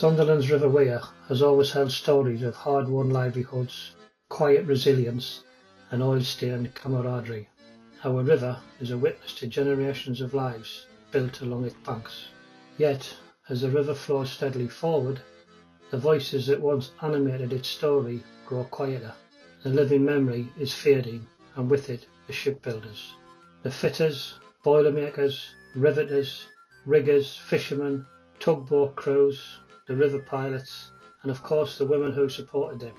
Sunderland's River Wear has always held stories of hard-won livelihoods, quiet resilience and oil-stained camaraderie. Our river is a witness to generations of lives built along its banks. Yet, as the river flows steadily forward, the voices that once animated its story grow quieter. The living memory is fading, and with it the shipbuilders. The fitters, boilermakers, riveters, riggers, fishermen, tugboat crews, the river pilots, and of course the women who supported them.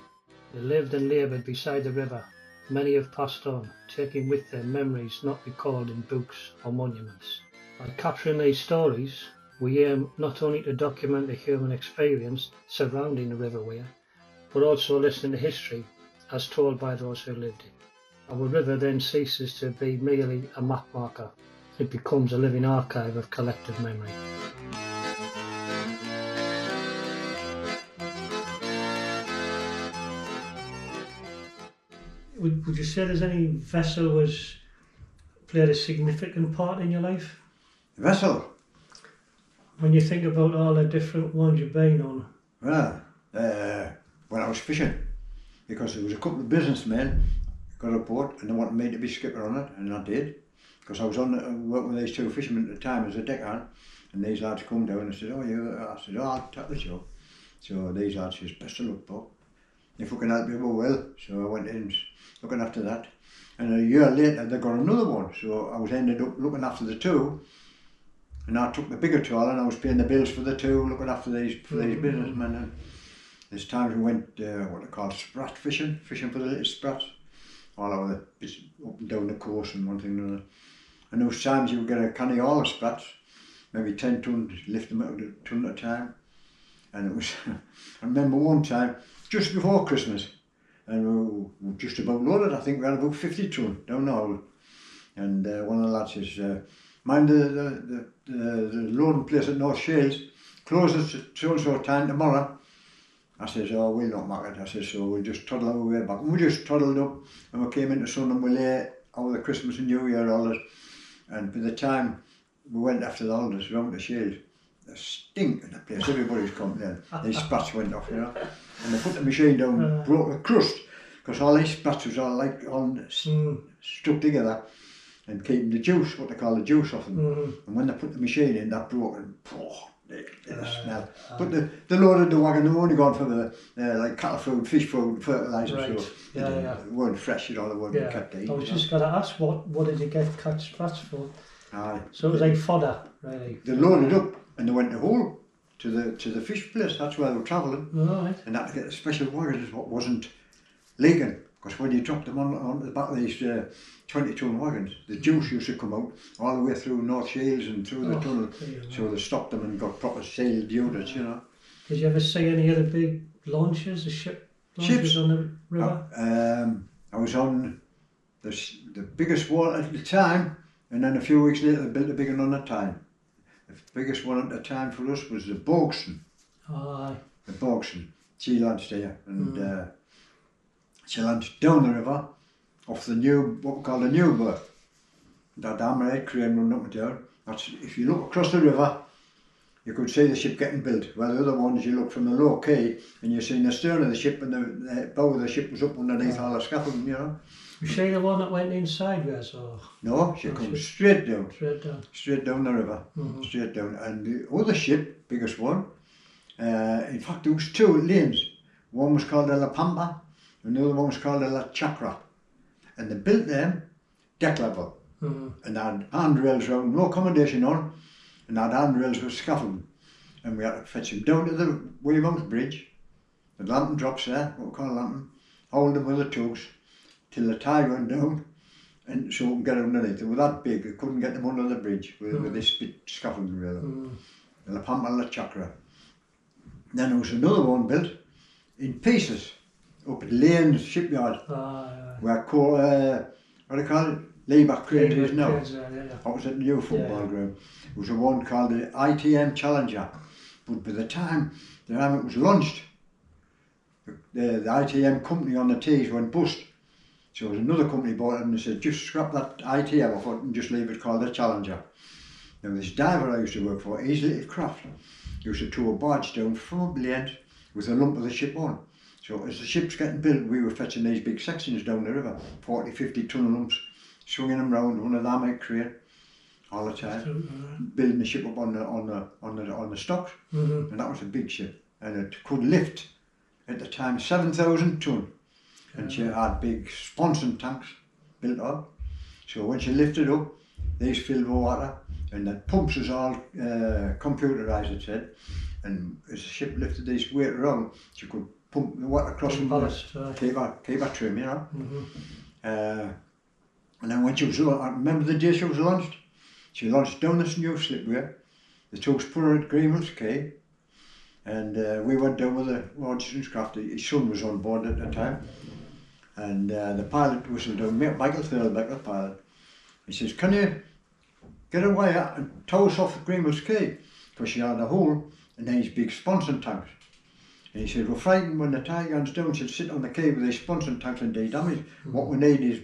They lived and laboured beside the river. Many have passed on, taking with them memories not recalled in books or monuments. By capturing these stories, we aim not only to document the human experience surrounding the River Wear, but also listen to history as told by those who lived it. Our river then ceases to be merely a map marker. It becomes a living archive of collective memory. Would you say there's any vessel was played a significant part in your life? Vessel? When you think about all the different ones you've been on? Well, when I was fishing, because there was a couple of businessmen got a boat and they wanted me to be skipper on it, and I did, because I was on working with these two fishermen at the time as a deckhand, and these lads come down and said, I said, I'll take the job. So these lads says, best of luck, Bob. If we can help you, we will. So I went in looking after that, and a year later they got another one, so I was ended up looking after the two, and I took the bigger toll and I was paying the bills for the two, looking after these businessmen. And there's times we went what they call sprat fishing for the little sprats, all over the up and down the coast and one thing and another. And those times you would get a canny all of sprats, maybe 10 tons, lift them out a ton at a time. And it was, I remember one time, just before Christmas, and we were just about loaded. I think we had about 50 ton down the hole. And one of the lads says, mind the loading place at North Shields closes at so-and-so time tomorrow. I says, oh, we'll not make it. I says, so we'll just toddle our way back. And we just toddled up, and we came into Sunderland, we lay over the Christmas and New Year holidays. And by the time we went after the holidays round the Shields, the stink in the place, everybody's complaining. These spats went off, you know. And they put the machine down, broke the crust, because all these spats was all like stuck together, and keeping the juice, what they call the juice off them. And when they put the machine in, that broke, and the smell. But they loaded the wagon, they were only gone for the like cattle food, fish food, fertiliser, right. So they weren't fresh, you know, they weren't kept to eat. I was just going to ask, what did you get catch sprats for? Aye. So it was like fodder, really? They loaded up and they went to Hull, to the fish place, that's where they were travelling. Right. And had to get the special wagons, what wasn't leaking, because when you dropped them on the back of these 20-ton wagons, the juice used to come out all the way through North Shields and through the tunnel, so they stopped them and got proper sealed units, you know. Did you ever see any other big launches, the ship launches on the river? I was on the biggest one at the time, and then a few weeks later they built a bigger one at the time. The biggest one at the time for us was the Bogston. Aye. The Bogston. She launched there, and she launched down the river off the what we call the new berth. That hammerhead crane running up and down. That's, if you look across the river, you could see the ship getting built. Well, the other ones you look from the low quay and you're seeing the stern of the ship, and the bow of the ship was up underneath all the scaffolding, you know. Was she the one that went in sideways, or? No, she comes straight down. Straight down. Straight down the river. Straight down. And the other ship, biggest one, in fact there was two lanes. One was called the La Pampa, and the other one was called the La Chacra. And they built them deck level. And they had handrails round, no accommodation on, and they had handrails with scaffolding. And we had to fetch them down to the William's Bridge. The lantern drops there, what we call a lantern, hold them with the tugs till the tide went down, and so we can get underneath. They were that big, they couldn't get them under the bridge with this big scaffolding really. The La Pampa La Chacra. Then there was another one built in pieces up at Lane's shipyard, where what do you call it? Layback crane is now. That was at the new football ground. There was a one called the ITM Challenger, but by the time it was launched, the ITM company on the Tees went bust. So there was another company bought it and they said, just scrap that ITM off it and just leave it called the Challenger. Now this diver I used to work for, his little craft, used to tow a barge down from a blade with a lump of the ship on. So as the ship's getting built, we were fetching these big sections down the river, 40, 50 ton lumps, swinging them round, one of them a crane all the time, building the ship up on the stocks, and that was a big ship, and it could lift at the time 7,000 ton, and she had big sponson tanks built up. So when she lifted up, these filled with water, and the pumps was all computerised, it said, and as the ship lifted this weight around, she could pump the water across and keep her trim, you know. And then when she was, I remember the day she was launched. She launched down this new slipway. The tugs put her at Greenwell's Quay, and we went down with the Rogerson's craft. His son was on board at the time, and the pilot whistled down, Michael Thurlbeck, the pilot. He says, "Can you get a wire and tow us off Greenwell's Quay?" Because she had a hole in these big sponson tanks. And he said, "We're frightened when the tide goes down, she'll sit on the quay with these sponson tanks and do damage. What we need is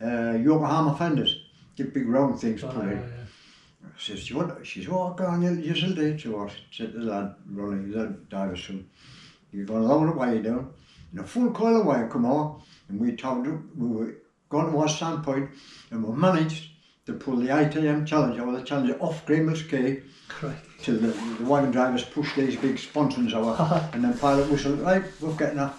Yokohama fenders, get big round things put in." I says, "Do you want?" She says, "Oh, go on, you'll do it." So I said to the lad, "Rolling, the diver's son, you're going to lower the wire down." And a full coil of wire come on, and we towed up, we were going towards Sandpoint, and we managed to pull the ITM Challenger, or the Challenger, off Greenwell's Quay. Till the wagon drivers pushed these big sponsons out, and then pilot whistled, "Right, we're getting her."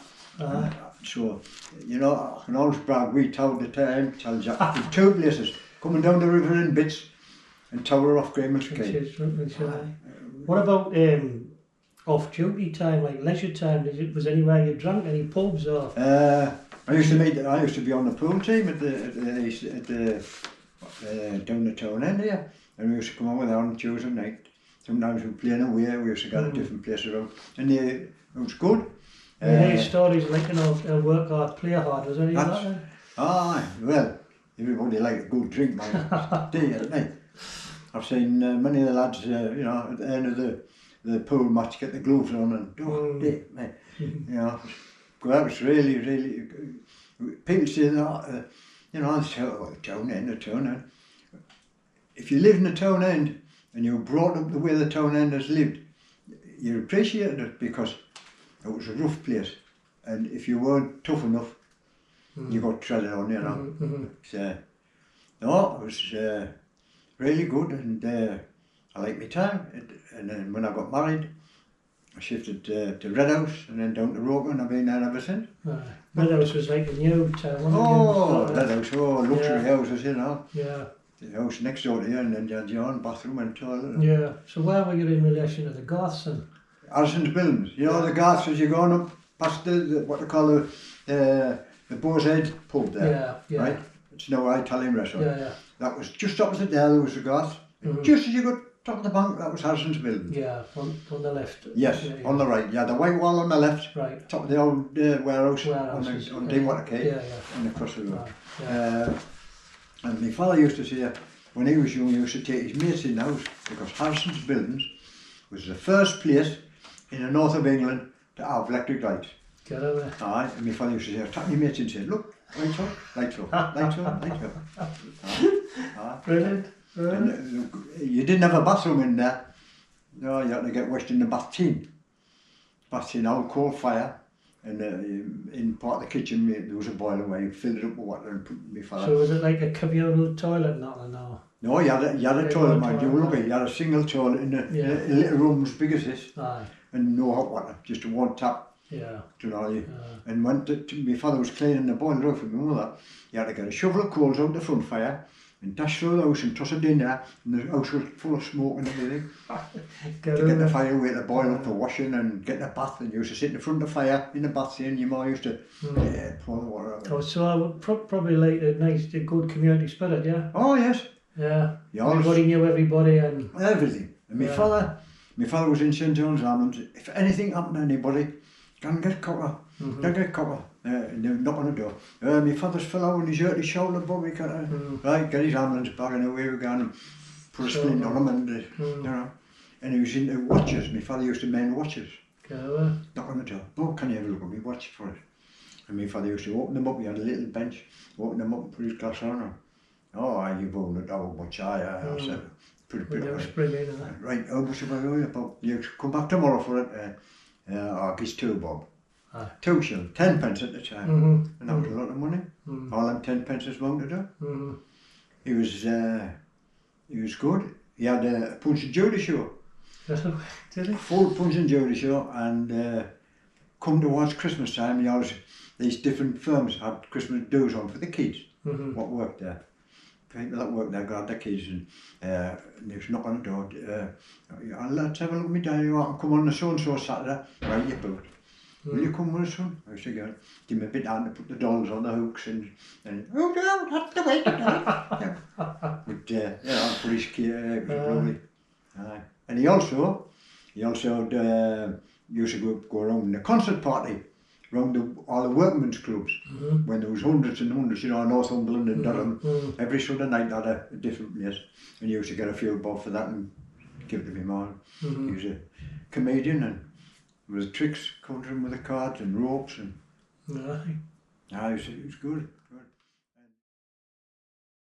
So, you know, I can always brag, we towed the ITM Challenger in 2 places, coming down the river in bits, and towed her off Greenwell's Quay. What about off-duty time, like leisure time? Was anywhere you drank, any pubs or? I used to be on the pool team at the down the town end here, and we used to come over there on Tuesday night. Sometimes we were playing away, we used to go to different places around, and it was good. You hear stories like, you know, work hard, play hard, was there any of that? Aye, well, everybody liked a good drink, man, day and night. I've seen many of the lads, you know, at the end of the pool match, get the gloves on and day, mate. You know, that was really, really. People say that, you know, the town end. If you live in the town end and you're brought up the way the town end has lived, you appreciate it because it was a rough place, and if you weren't tough enough, you got treaded on, you know. So, no, it was really good, and I liked my time. And then when I got married, I shifted to Red House and then down to Roker, and I've been there ever since. Red House was like a new town, Red House, luxury houses, you know. Yeah. The house next door to you, and then you had your own bathroom and toilet. Yeah. So where were you in relation to the Garths then? Addison's Buildings. You know the Garths as you're going up past the what they call the Boar's Head pub there, right? It's now an Italian restaurant. That was just opposite there was the Garths. Just as you got top of the bank, that was Harrison's Buildings. Yeah, on the left. Yes, on the right. Yeah, the white wall on the left. Right. Top of the old warehouse on Deepwater Quay. And across the road. And my father used to say, when he was young, he used to take his mates in the house because Harrison's Buildings was the first place in the north of England to have electric lights. Get away. Aye, and my father used to say, tap my mates in and say, "Look, lights on, lights on, lights on, lights on." Brilliant. And you didn't have a bathroom in there. No, you had to get washed in the bath tin. Old coal fire. And in part of the kitchen, there was a boiler where you filled it up with water and put my father. So was it like a communal toilet, not no? No, you had a toilet, man. You were lucky. You had a single toilet in a little room as big as this. Aye. And no hot water, just a one tap. Yeah. You know, and when my father was cleaning the boiler off and all that, you had to get a shovel of coals out the front fire and dash through the house and toss it in there, and the house was full of smoke and everything. To get the fire away, to boil up for washing and get the bath, and you used to sit in the front of the fire in the bath and your mum used to pour the water out. Oh, so I would probably like a good community spirit, yeah? Oh yes. Yeah. Everybody knew everybody and everything. And my father was in St John's Island. If anything happened to anybody, go and get copper. Go get copper. Knock on the door. My father's fell out and he's hurt his shoulder, Bobby. Right, get his ambulance back and away we go and put a splint on him and you know. And he was into watches. My father used to mend watches. Knock on the door. Bob, can you have a look at me watch for it? And my father used to open them up. He had a little bench. Open them up and put his glass on. Oh, you've owned it. Oh, much I said, When you were springing and that. Right, how much have I owed you? But you come back tomorrow for it. I'll give 2 bob. Aye. 2 shillings, 10 pence at the time. And that was a lot of money. All them 10 pence is mounted up. He was good. He had a Punch and Judy show. Did he? Full Punch and Judy show, and come towards Christmas time, he always, these different firms had Christmas do's on for the kids what worked there. People that worked there got their kids, and they was knock on the door. Let's have a look at my diary. I can come on the so-and-so Saturday. Right, you both. Will you come with us, son? I said, yeah. Give me a bit of hand to put the dolls on the hooks and oh no, that's the way to do it. Yeah. But yeah, police it was lovely. And he also used to go around in a concert party around all the workmen's clubs when there was hundreds and hundreds, you know, Northumberland and Durham. Every Sunday night they had a different place, and he used to get a few bob for that and give it to me man. He was a comedian, and with tricks, conjuring with the cards and ropes, and it was good.